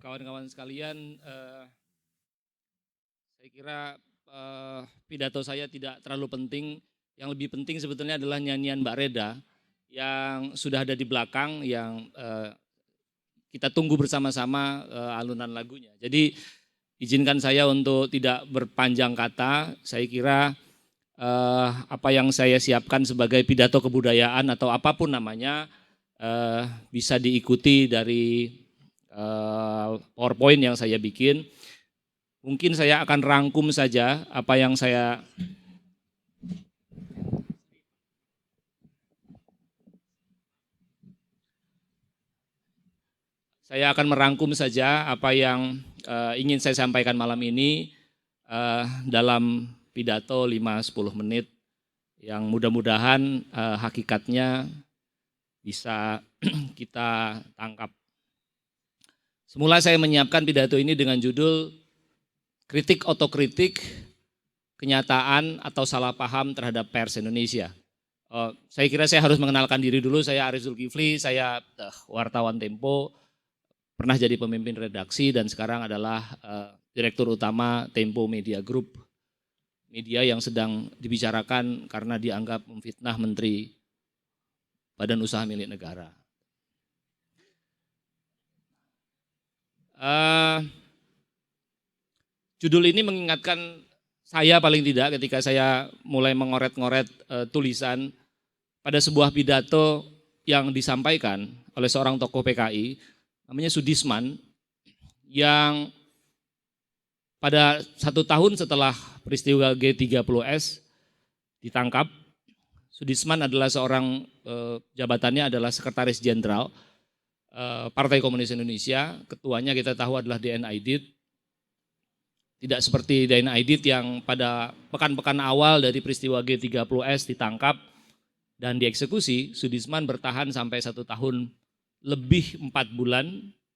Kawan-kawan sekalian, saya kira pidato saya tidak terlalu penting. Yang lebih penting sebetulnya adalah nyanyian Mbak Reda yang sudah ada di belakang, yang kita tunggu bersama-sama alunan lagunya. Jadi izinkan saya untuk tidak berpanjang kata. Saya kira apa yang saya siapkan sebagai pidato kebudayaan atau apapun namanya bisa diikuti dari PowerPoint yang saya bikin. Mungkin saya akan rangkum saja apa yang saya akan merangkum saja apa yang ingin saya sampaikan malam ini dalam pidato 5-10 menit yang mudah-mudahan hakikatnya bisa kita tangkap. Semula saya menyiapkan pidato ini dengan judul kritik otokritik, kenyataan atau salah paham terhadap pers Indonesia. Saya kira saya harus mengenalkan diri dulu. Saya Aris Zulkifli, saya wartawan Tempo, pernah jadi pemimpin redaksi dan sekarang adalah Direktur Utama Tempo Media Group. Media yang sedang dibicarakan karena dianggap memfitnah Menteri Badan Usaha Milik Negara. Judul ini mengingatkan saya paling tidak ketika saya mulai mengoret-ngoret tulisan pada sebuah pidato yang disampaikan oleh seorang tokoh PKI, namanya Sudisman, yang pada 1 tahun setelah peristiwa G30S ditangkap. Sudisman adalah seorang, jabatannya adalah Sekretaris Jenderal Partai Komunis Indonesia, ketuanya kita tahu adalah DN Aidit. Tidak seperti DN Aidit yang pada pekan-pekan awal dari peristiwa G30S ditangkap dan dieksekusi. Sudisman bertahan sampai 1 tahun lebih 4 bulan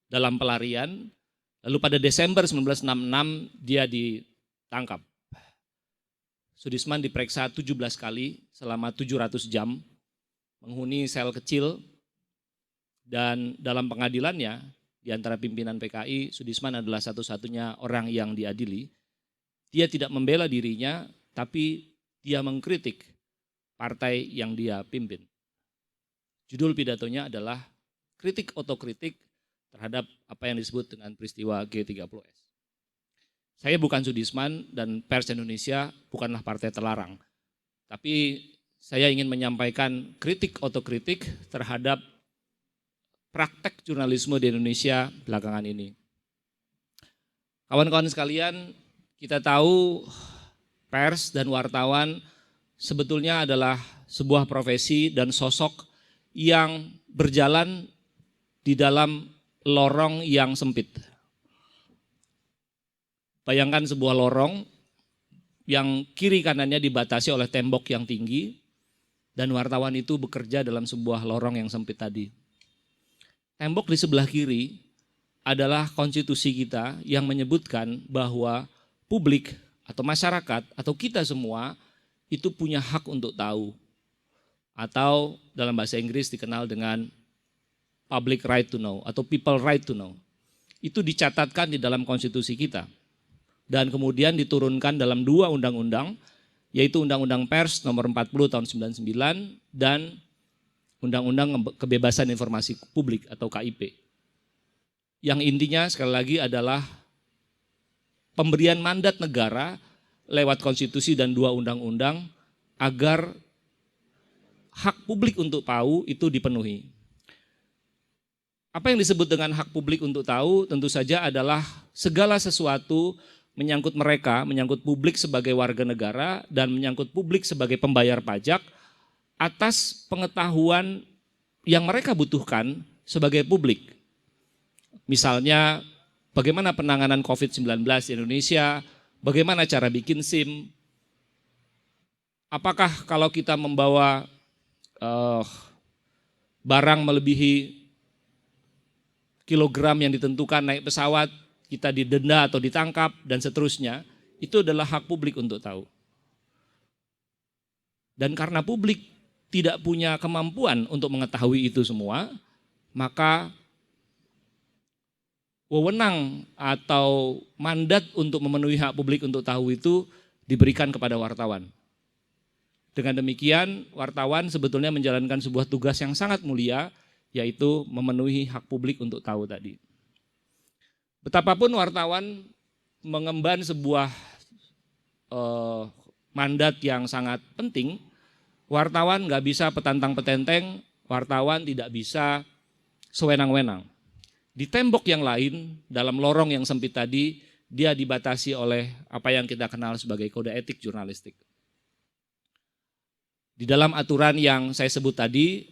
dalam pelarian. Lalu pada Desember 1966 dia ditangkap. Sudisman diperiksa 17 kali selama 700 jam, menghuni sel kecil. Dan dalam pengadilannya, di antara pimpinan PKI, Sudisman adalah satu-satunya orang yang diadili. Dia tidak membela dirinya, tapi dia mengkritik partai yang dia pimpin. Judul pidatonya adalah kritik otokritik terhadap apa yang disebut dengan peristiwa G30S. Saya bukan Sudisman dan pers Indonesia bukanlah partai terlarang. Tapi saya ingin menyampaikan kritik otokritik terhadap praktek jurnalisme di Indonesia belakangan ini. Kawan-kawan sekalian, kita tahu pers dan wartawan sebetulnya adalah sebuah profesi dan sosok yang berjalan di dalam lorong yang sempit. Bayangkan sebuah lorong yang kiri kanannya dibatasi oleh tembok yang tinggi dan wartawan itu bekerja dalam sebuah lorong yang sempit tadi. Tembok di sebelah kiri adalah konstitusi kita yang menyebutkan bahwa publik atau masyarakat atau kita semua itu punya hak untuk tahu. Atau dalam bahasa Inggris dikenal dengan public right to know atau people right to know. Itu dicatatkan di dalam konstitusi kita. Dan kemudian diturunkan dalam 2 undang-undang, yaitu Undang-Undang Pers nomor 40 tahun 99 dan Undang-Undang Kebebasan Informasi Publik atau KIP. Yang intinya sekali lagi adalah pemberian mandat negara lewat konstitusi dan 2 undang-undang agar hak publik untuk tahu itu dipenuhi. Apa yang disebut dengan hak publik untuk tahu tentu saja adalah segala sesuatu menyangkut mereka, menyangkut publik sebagai warga negara dan menyangkut publik sebagai pembayar pajak atas pengetahuan yang mereka butuhkan sebagai publik. Misalnya bagaimana penanganan COVID-19 di Indonesia, bagaimana cara bikin SIM, apakah kalau kita membawa barang melebihi kilogram yang ditentukan naik pesawat, kita didenda atau ditangkap dan seterusnya, itu adalah hak publik untuk tahu. Dan karena publik tidak punya kemampuan untuk mengetahui itu semua, maka wewenang atau mandat untuk memenuhi hak publik untuk tahu itu diberikan kepada wartawan. Dengan demikian, wartawan sebetulnya menjalankan sebuah tugas yang sangat mulia, yaitu memenuhi hak publik untuk tahu tadi. Betapapun wartawan mengemban sebuah mandat yang sangat penting, wartawan nggak bisa petantang petenteng, wartawan tidak bisa sewenang-wenang. Di tembok yang lain, dalam lorong yang sempit tadi, dia dibatasi oleh apa yang kita kenal sebagai kode etik jurnalistik. Di dalam aturan yang saya sebut tadi,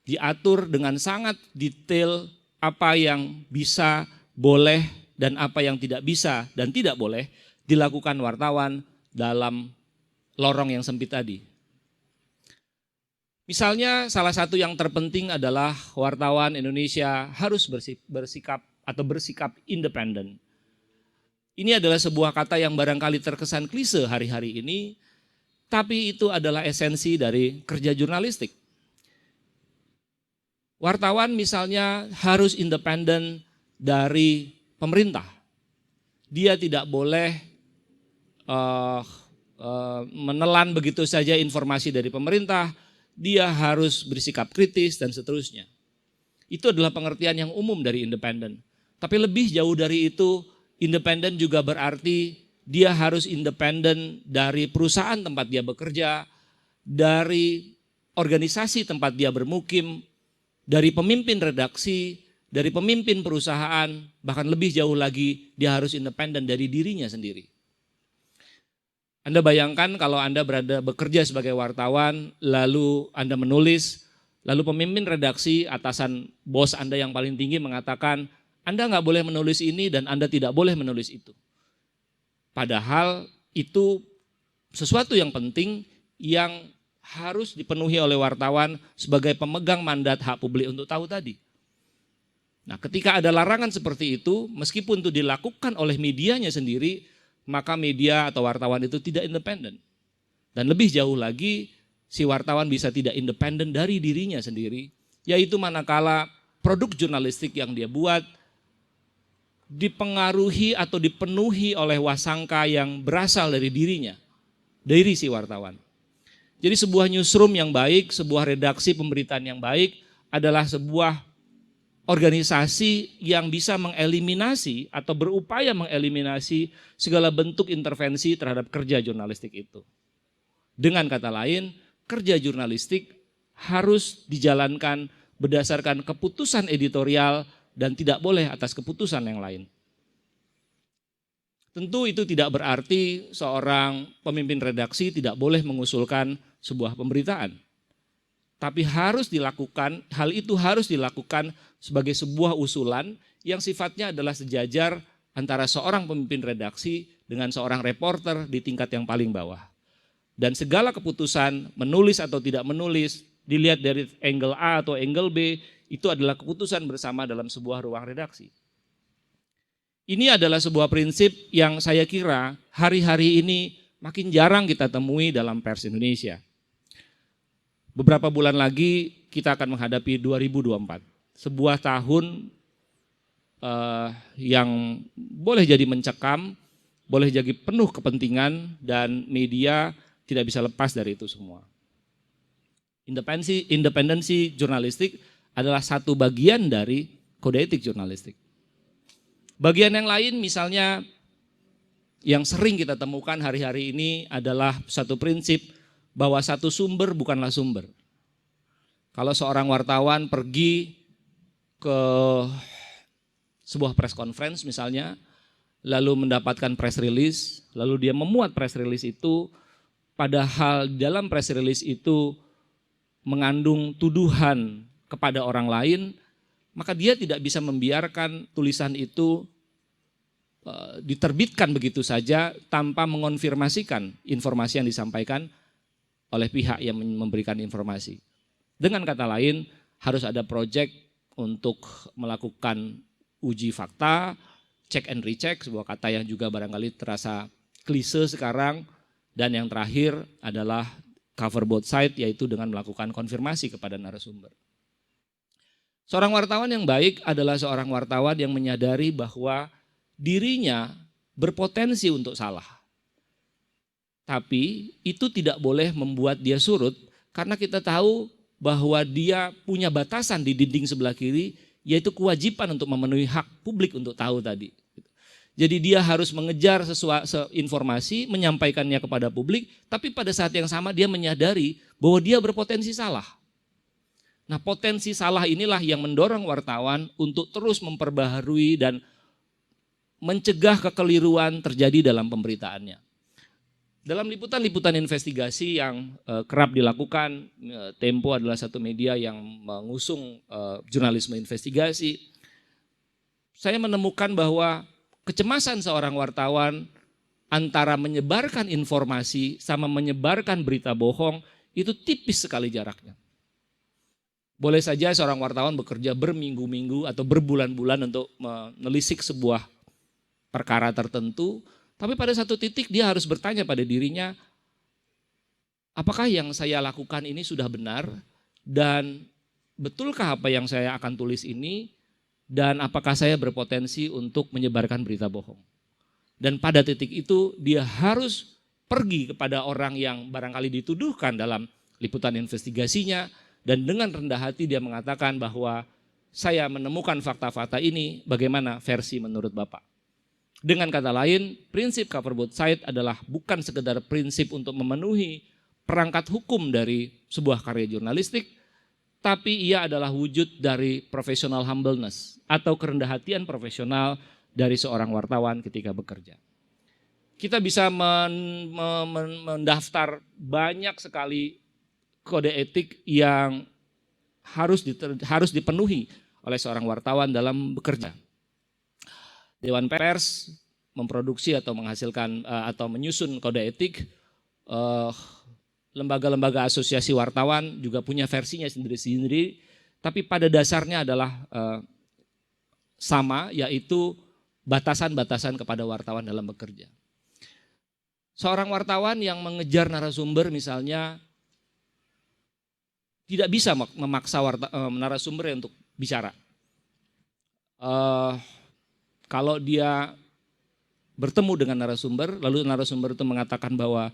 diatur dengan sangat detail apa yang bisa, boleh, dan apa yang tidak bisa dan tidak boleh dilakukan wartawan dalam lorong yang sempit tadi. Misalnya salah satu yang terpenting adalah wartawan Indonesia harus bersikap independen. Ini adalah sebuah kata yang barangkali terkesan klise hari-hari ini, tapi itu adalah esensi dari kerja jurnalistik. Wartawan misalnya harus independen dari pemerintah. Dia tidak boleh menelan begitu saja informasi dari pemerintah, dia harus bersikap kritis dan seterusnya. Itu adalah pengertian yang umum dari independen. Tapi lebih jauh dari itu, independen juga berarti dia harus independen dari perusahaan tempat dia bekerja, dari organisasi tempat dia bermukim, dari pemimpin redaksi, dari pemimpin perusahaan, bahkan lebih jauh lagi dia harus independen dari dirinya sendiri. Anda bayangkan kalau Anda bekerja sebagai wartawan, lalu Anda menulis, lalu pemimpin redaksi atasan bos Anda yang paling tinggi mengatakan, Anda nggak boleh menulis ini dan Anda tidak boleh menulis itu. Padahal itu sesuatu yang penting yang harus dipenuhi oleh wartawan sebagai pemegang mandat hak publik untuk tahu tadi. Nah, ketika ada larangan seperti itu, meskipun itu dilakukan oleh medianya sendiri, maka media atau wartawan itu tidak independen. Dan lebih jauh lagi, si wartawan bisa tidak independen dari dirinya sendiri, yaitu manakala produk jurnalistik yang dia buat dipengaruhi atau dipenuhi oleh wasangka yang berasal dari dirinya, dari si wartawan. Jadi sebuah newsroom yang baik, sebuah redaksi pemberitaan yang baik adalah sebuah organisasi yang bisa mengeliminasi atau berupaya mengeliminasi segala bentuk intervensi terhadap kerja jurnalistik itu. Dengan kata lain, kerja jurnalistik harus dijalankan berdasarkan keputusan editorial dan tidak boleh atas keputusan yang lain. Tentu itu tidak berarti seorang pemimpin redaksi tidak boleh mengusulkan sebuah pemberitaan. Tapi harus dilakukan, hal itu harus dilakukan sebagai sebuah usulan yang sifatnya adalah sejajar antara seorang pemimpin redaksi dengan seorang reporter di tingkat yang paling bawah. Dan segala keputusan menulis atau tidak menulis, dilihat dari angle A atau angle B, itu adalah keputusan bersama dalam sebuah ruang redaksi. Ini adalah sebuah prinsip yang saya kira hari-hari ini makin jarang kita temui dalam pers Indonesia. Beberapa bulan lagi kita akan menghadapi 2024, sebuah tahun yang boleh jadi mencekam, boleh jadi penuh kepentingan dan media tidak bisa lepas dari itu semua. Independensi jurnalistik adalah satu bagian dari kode etik jurnalistik. Bagian yang lain misalnya yang sering kita temukan hari-hari ini adalah satu prinsip bahwa satu sumber bukanlah sumber. Kalau seorang wartawan pergi ke sebuah press conference misalnya, lalu mendapatkan press release, lalu dia memuat press release itu, padahal dalam press release itu mengandung tuduhan kepada orang lain, maka dia tidak bisa membiarkan tulisan itu diterbitkan begitu saja tanpa mengonfirmasikan informasi yang disampaikan oleh pihak yang memberikan informasi. Dengan kata lain, harus ada proyek untuk melakukan uji fakta, check and recheck, sebuah kata yang juga barangkali terasa klise sekarang, dan yang terakhir adalah cover both side, yaitu dengan melakukan konfirmasi kepada narasumber. Seorang wartawan yang baik adalah seorang wartawan yang menyadari bahwa dirinya berpotensi untuk salah. Tapi itu tidak boleh membuat dia surut karena kita tahu bahwa dia punya batasan di dinding sebelah kiri, yaitu kewajiban untuk memenuhi hak publik untuk tahu tadi. Jadi dia harus mengejar informasi, menyampaikannya kepada publik, tapi pada saat yang sama dia menyadari bahwa dia berpotensi salah. Nah, potensi salah inilah yang mendorong wartawan untuk terus memperbaharui dan mencegah kekeliruan terjadi dalam pemberitaannya. Dalam liputan-liputan investigasi yang kerap dilakukan, Tempo adalah satu media yang mengusung jurnalisme investigasi. Saya menemukan bahwa kecemasan seorang wartawan antara menyebarkan informasi sama menyebarkan berita bohong itu tipis sekali jaraknya. Boleh saja seorang wartawan bekerja berminggu-minggu atau berbulan-bulan untuk menelisik sebuah perkara tertentu, tapi pada satu titik dia harus bertanya pada dirinya, apakah yang saya lakukan ini sudah benar dan betulkah apa yang saya akan tulis ini dan apakah saya berpotensi untuk menyebarkan berita bohong. Dan pada titik itu dia harus pergi kepada orang yang barangkali dituduhkan dalam liputan investigasinya, dan dengan rendah hati dia mengatakan bahwa saya menemukan fakta-fakta ini, bagaimana versi menurut Bapak. Dengan kata lain, prinsip cover both side adalah bukan sekedar prinsip untuk memenuhi perangkat hukum dari sebuah karya jurnalistik, tapi ia adalah wujud dari professional humbleness atau kerendahan hatian profesional dari seorang wartawan ketika bekerja. Kita bisa mendaftar banyak sekali kode etik yang harus dipenuhi oleh seorang wartawan dalam bekerja. Dewan Pers memproduksi atau menghasilkan atau menyusun kode etik. Lembaga-lembaga asosiasi wartawan juga punya versinya sendiri-sendiri, tapi pada dasarnya adalah sama, yaitu batasan-batasan kepada wartawan dalam bekerja. Seorang wartawan yang mengejar narasumber misalnya tidak bisa memaksa narasumber untuk bicara. Kalau dia bertemu dengan narasumber, lalu narasumber itu mengatakan bahwa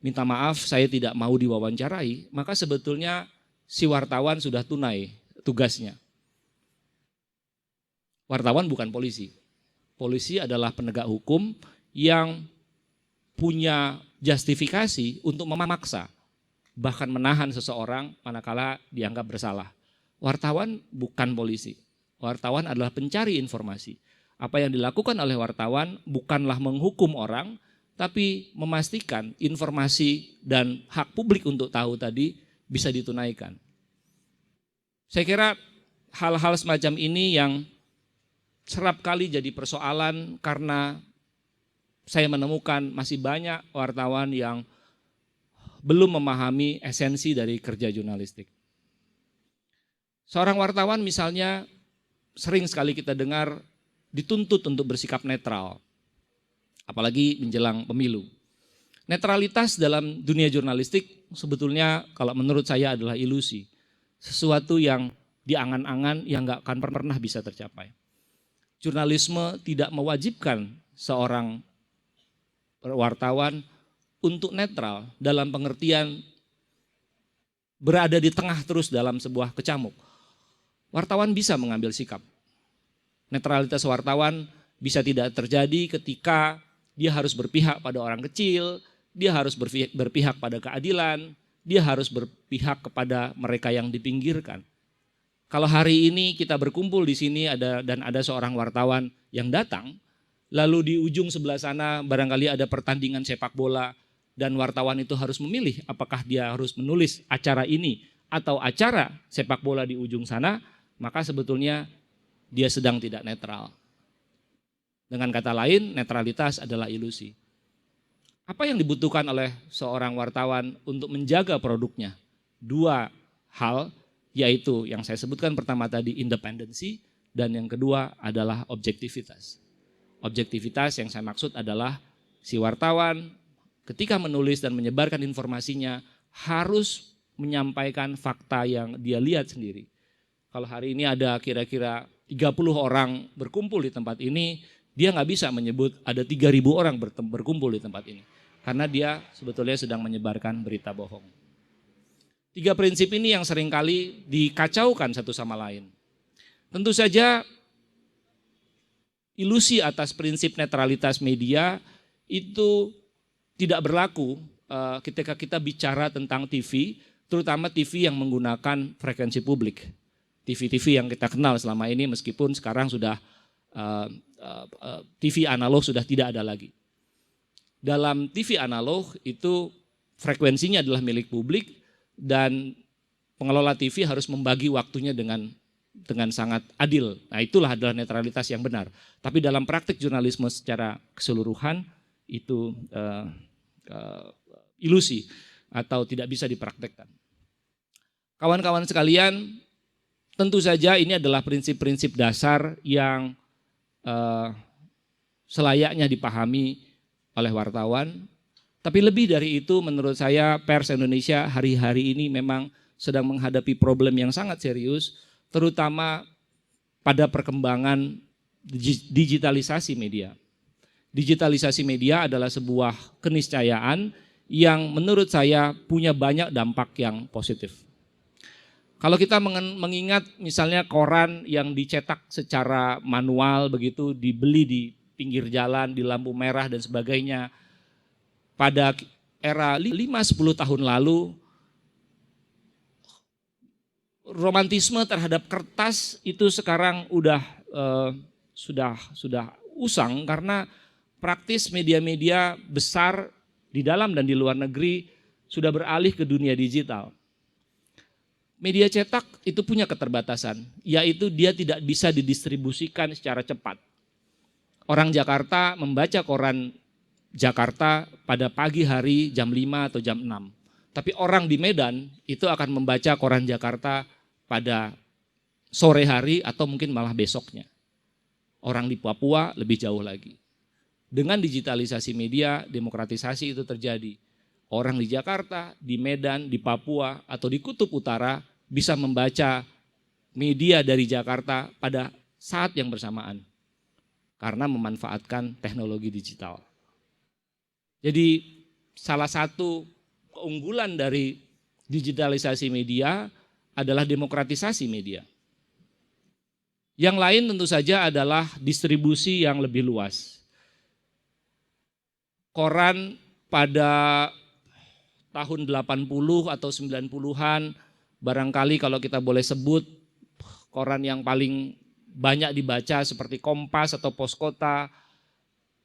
minta maaf saya tidak mau diwawancarai, maka sebetulnya si wartawan sudah tunai tugasnya. Wartawan bukan polisi. Polisi adalah penegak hukum yang punya justifikasi untuk memaksa, bahkan menahan seseorang manakala dianggap bersalah. Wartawan bukan polisi. Wartawan adalah pencari informasi. Apa yang dilakukan oleh wartawan bukanlah menghukum orang, tapi memastikan informasi dan hak publik untuk tahu tadi bisa ditunaikan. Saya kira hal-hal semacam ini yang kerap kali jadi persoalan karena saya menemukan masih banyak wartawan yang belum memahami esensi dari kerja jurnalistik. Seorang wartawan misalnya sering sekali kita dengar dituntut untuk bersikap netral, apalagi menjelang pemilu. Netralitas dalam dunia jurnalistik sebetulnya kalau menurut saya adalah ilusi. Sesuatu yang diangan-angan yang gak akan pernah bisa tercapai. Jurnalisme tidak mewajibkan seorang wartawan untuk netral dalam pengertian berada di tengah terus dalam sebuah kecamuk. Wartawan bisa mengambil sikap. Netralitas wartawan bisa tidak terjadi ketika dia harus berpihak pada orang kecil, dia harus berpihak pada keadilan, dia harus berpihak kepada mereka yang dipinggirkan. Kalau hari ini kita berkumpul di sini ada seorang wartawan yang datang, lalu di ujung sebelah sana barangkali ada pertandingan sepak bola dan wartawan itu harus memilih apakah dia harus menulis acara ini atau acara sepak bola di ujung sana, maka sebetulnya dia sedang tidak netral. Dengan kata lain, netralitas adalah ilusi. Apa yang dibutuhkan oleh seorang wartawan untuk menjaga produknya? Dua hal, yaitu yang saya sebutkan pertama tadi independensi, dan yang kedua adalah objektivitas. Objektivitas yang saya maksud adalah si wartawan ketika menulis dan menyebarkan informasinya harus menyampaikan fakta yang dia lihat sendiri. Kalau hari ini ada kira-kira 30 orang berkumpul di tempat ini, dia nggak bisa menyebut ada 3.000 orang berkumpul di tempat ini. Karena dia sebetulnya sedang menyebarkan berita bohong. 3 prinsip ini yang seringkali dikacaukan satu sama lain. Tentu saja ilusi atas prinsip netralitas media itu tidak berlaku ketika kita bicara tentang TV, terutama TV yang menggunakan frekuensi publik. TV-TV yang kita kenal selama ini meskipun sekarang sudah TV analog sudah tidak ada lagi. Dalam TV analog itu frekuensinya adalah milik publik dan pengelola TV harus membagi waktunya dengan sangat adil. Nah, itulah adalah netralitas yang benar. Tapi dalam praktik jurnalisme secara keseluruhan itu ilusi atau tidak bisa dipraktekkan. Kawan-kawan sekalian, tentu saja ini adalah prinsip-prinsip dasar yang selayaknya dipahami oleh wartawan. Tapi lebih dari itu menurut saya pers Indonesia hari-hari ini memang sedang menghadapi problem yang sangat serius, terutama pada perkembangan digitalisasi media. Digitalisasi media adalah sebuah keniscayaan yang menurut saya punya banyak dampak yang positif. Kalau kita mengingat misalnya koran yang dicetak secara manual begitu, dibeli di pinggir jalan, di lampu merah dan sebagainya. Pada era 5-10 tahun lalu, romantisme terhadap kertas itu sekarang sudah usang karena praktis media-media besar di dalam dan di luar negeri sudah beralih ke dunia digital. Media cetak itu punya keterbatasan, yaitu dia tidak bisa didistribusikan secara cepat. Orang Jakarta membaca koran Jakarta pada pagi hari jam 5 atau jam 6. Tapi orang di Medan itu akan membaca koran Jakarta pada sore hari atau mungkin malah besoknya. Orang di Papua lebih jauh lagi. Dengan digitalisasi media, demokratisasi itu terjadi. Orang di Jakarta, di Medan, di Papua, atau di Kutub Utara bisa membaca media dari Jakarta pada saat yang bersamaan. Karena memanfaatkan teknologi digital. Jadi salah satu keunggulan dari digitalisasi media adalah demokratisasi media. Yang lain tentu saja adalah distribusi yang lebih luas. Koran pada tahun 80 atau 90-an, barangkali kalau kita boleh sebut koran yang paling banyak dibaca seperti Kompas atau Poskota,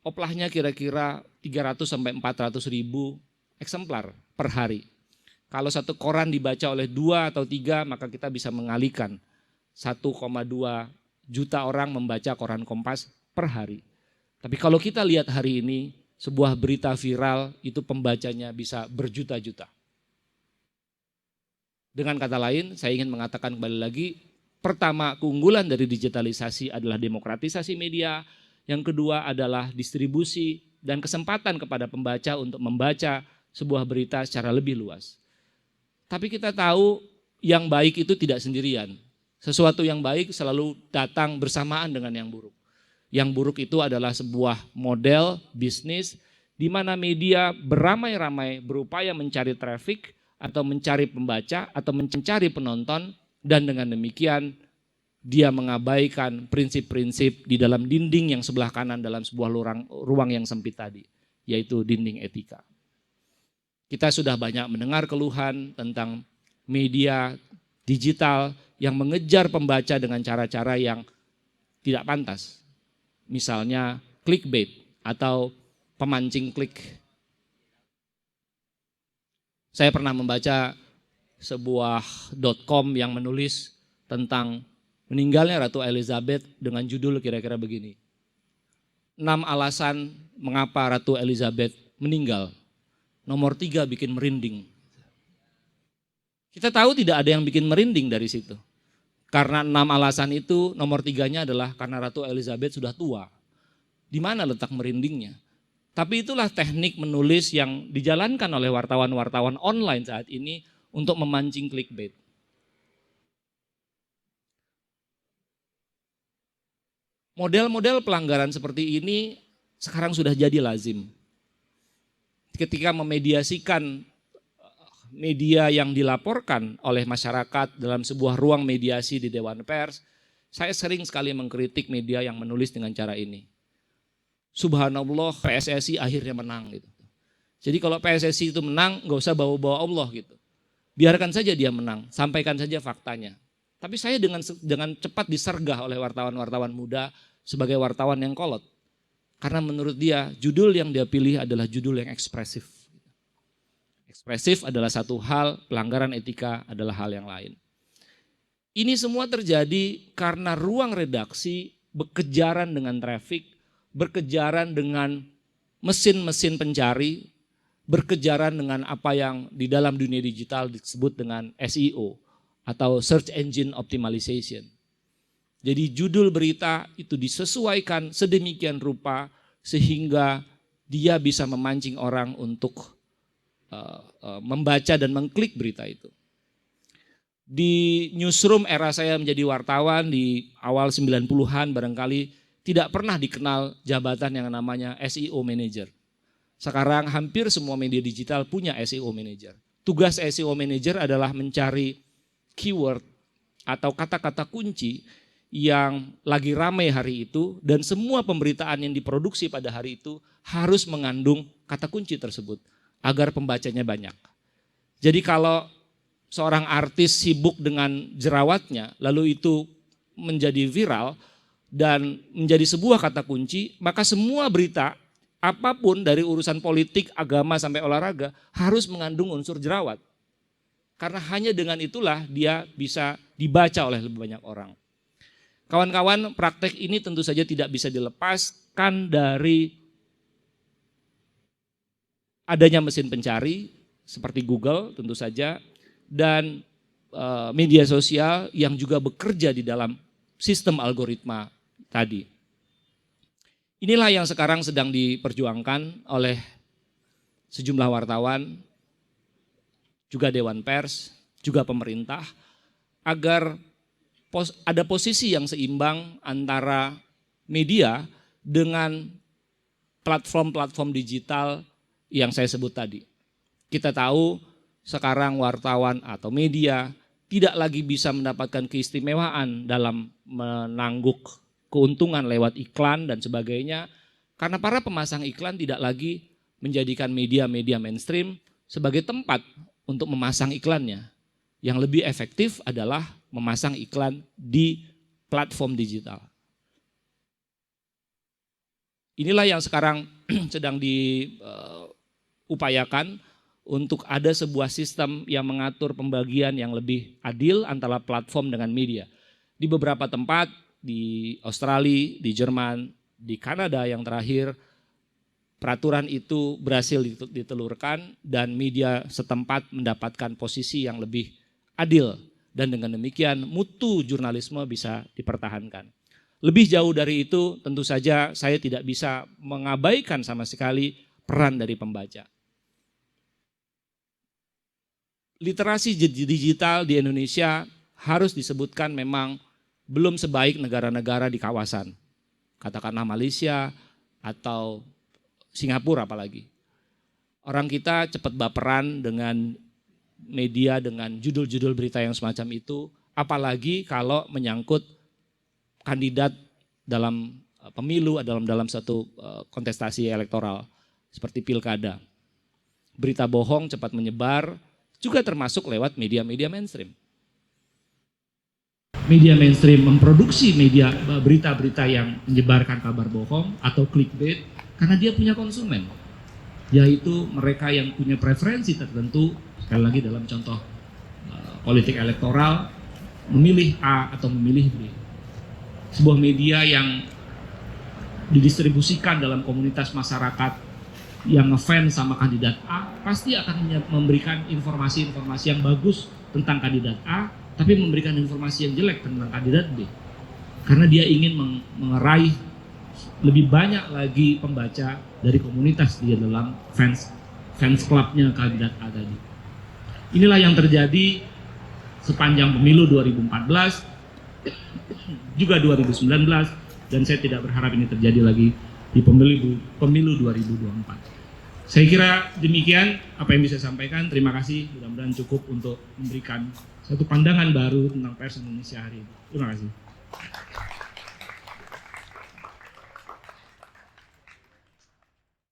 oplahnya kira-kira 300 sampai 400 ribu eksemplar per hari. Kalau satu koran dibaca oleh 2 atau 3, maka kita bisa mengalihkan 1,2 juta orang membaca koran Kompas per hari. Tapi kalau kita lihat hari ini, sebuah berita viral itu pembacanya bisa berjuta-juta. Dengan kata lain, saya ingin mengatakan kembali lagi, pertama, keunggulan dari digitalisasi adalah demokratisasi media. Yang kedua adalah distribusi dan kesempatan kepada pembaca untuk membaca sebuah berita secara lebih luas. Tapi kita tahu yang baik itu tidak sendirian. Sesuatu yang baik selalu datang bersamaan dengan yang buruk. Yang buruk itu adalah sebuah model bisnis di mana media beramai-ramai berupaya mencari traffic atau mencari pembaca atau mencari penonton, dan dengan demikian dia mengabaikan prinsip-prinsip di dalam dinding yang sebelah kanan dalam sebuah ruang yang sempit tadi, yaitu dinding etika. Kita sudah banyak mendengar keluhan tentang media digital yang mengejar pembaca dengan cara-cara yang tidak pantas. Misalnya clickbait atau pemancing klik. Saya pernah membaca sebuah .com yang menulis tentang meninggalnya Ratu Elizabeth dengan judul kira-kira begini. 6 alasan mengapa Ratu Elizabeth meninggal. Nomor 3 bikin merinding. Kita tahu tidak ada yang bikin merinding dari situ. Karena 6 alasan itu nomor 3-nya adalah karena Ratu Elizabeth sudah tua. Di mana letak merindingnya? Tapi itulah teknik menulis yang dijalankan oleh wartawan-wartawan online saat ini untuk memancing clickbait. Model-model pelanggaran seperti ini sekarang sudah jadi lazim. Ketika memediasikan media yang dilaporkan oleh masyarakat dalam sebuah ruang mediasi di Dewan Pers, saya sering sekali mengkritik media yang menulis dengan cara ini. Subhanallah, PSSI akhirnya menang gitu. Jadi kalau PSSI itu menang, nggak usah bawa-bawa Allah gitu. Biarkan saja dia menang, sampaikan saja faktanya. Tapi saya dengan cepat disergah oleh wartawan-wartawan muda sebagai wartawan yang kolot. Karena menurut dia, judul yang dia pilih adalah judul yang ekspresif. Ekspresif adalah satu hal, pelanggaran etika adalah hal yang lain. Ini semua terjadi karena ruang redaksi berkejaran dengan traffic, berkejaran dengan mesin-mesin pencari, berkejaran dengan apa yang di dalam dunia digital disebut dengan SEO atau Search Engine Optimization. Jadi judul berita itu disesuaikan sedemikian rupa sehingga dia bisa memancing orang untuk membaca dan mengklik berita itu. Di newsroom era saya menjadi wartawan di awal 90-an barangkali tidak pernah dikenal jabatan yang namanya SEO Manager. Sekarang hampir semua media digital punya SEO Manager. Tugas SEO Manager adalah mencari keyword atau kata-kata kunci yang lagi ramai hari itu dan semua pemberitaan yang diproduksi pada hari itu harus mengandung kata kunci tersebut agar pembacanya banyak. Jadi kalau seorang artis sibuk dengan jerawatnya lalu itu menjadi viral dan menjadi sebuah kata kunci, maka semua berita apapun dari urusan politik, agama sampai olahraga harus mengandung unsur jerawat. Karena hanya dengan itulah dia bisa dibaca oleh lebih banyak orang. Kawan-kawan, praktek ini tentu saja tidak bisa dilepaskan dari adanya mesin pencari seperti Google tentu saja dan media sosial yang juga bekerja di dalam sistem algoritma tadi. Inilah yang sekarang sedang diperjuangkan oleh sejumlah wartawan, juga Dewan Pers, juga pemerintah, agar ada posisi yang seimbang antara media dengan platform-platform digital yang saya sebut tadi. Kita tahu sekarang wartawan atau media tidak lagi bisa mendapatkan keistimewaan dalam menangguk keuntungan lewat iklan dan sebagainya, karena para pemasang iklan tidak lagi menjadikan media-media mainstream sebagai tempat untuk memasang iklannya. Yang lebih efektif adalah memasang iklan di platform digital. Inilah yang sekarang sedang diupayakan untuk ada sebuah sistem yang mengatur pembagian yang lebih adil antara platform dengan media. Di beberapa tempat, di Australia, di Jerman, di Kanada yang terakhir, peraturan itu berhasil ditelurkan dan media setempat mendapatkan posisi yang lebih adil. Dan dengan demikian mutu jurnalisme bisa dipertahankan. Lebih jauh dari itu tentu saja saya tidak bisa mengabaikan sama sekali peran dari pembaca. Literasi digital di Indonesia harus disebutkan memang belum sebaik negara-negara di kawasan. Katakanlah Malaysia atau Singapura apalagi. Orang kita cepat baperan dengan media dengan judul-judul berita yang semacam itu, apalagi kalau menyangkut kandidat dalam pemilu dalam satu kontestasi elektoral seperti pilkada. Berita bohong cepat menyebar, juga termasuk lewat media-media mainstream. Media mainstream memproduksi berita-berita yang menyebarkan kabar bohong atau clickbait karena dia punya konsumen, yaitu mereka yang punya preferensi tertentu. Sekali lagi dalam contoh politik elektoral, memilih A atau memilih B. Sebuah media yang didistribusikan dalam komunitas masyarakat yang ngefans sama kandidat A, pasti akan memberikan informasi-informasi yang bagus tentang kandidat A, tapi memberikan informasi yang jelek tentang kandidat B. Karena dia ingin meraih lebih banyak lagi pembaca dari komunitas dia dalam fans clubnya kandidat A tadi. Inilah yang terjadi sepanjang pemilu 2014, juga 2019, dan saya tidak berharap ini terjadi lagi di pemilu 2024. Saya kira demikian apa yang bisa saya sampaikan. Terima kasih, mudah-mudahan cukup untuk memberikan satu pandangan baru tentang pers Indonesia hari ini. Terima kasih.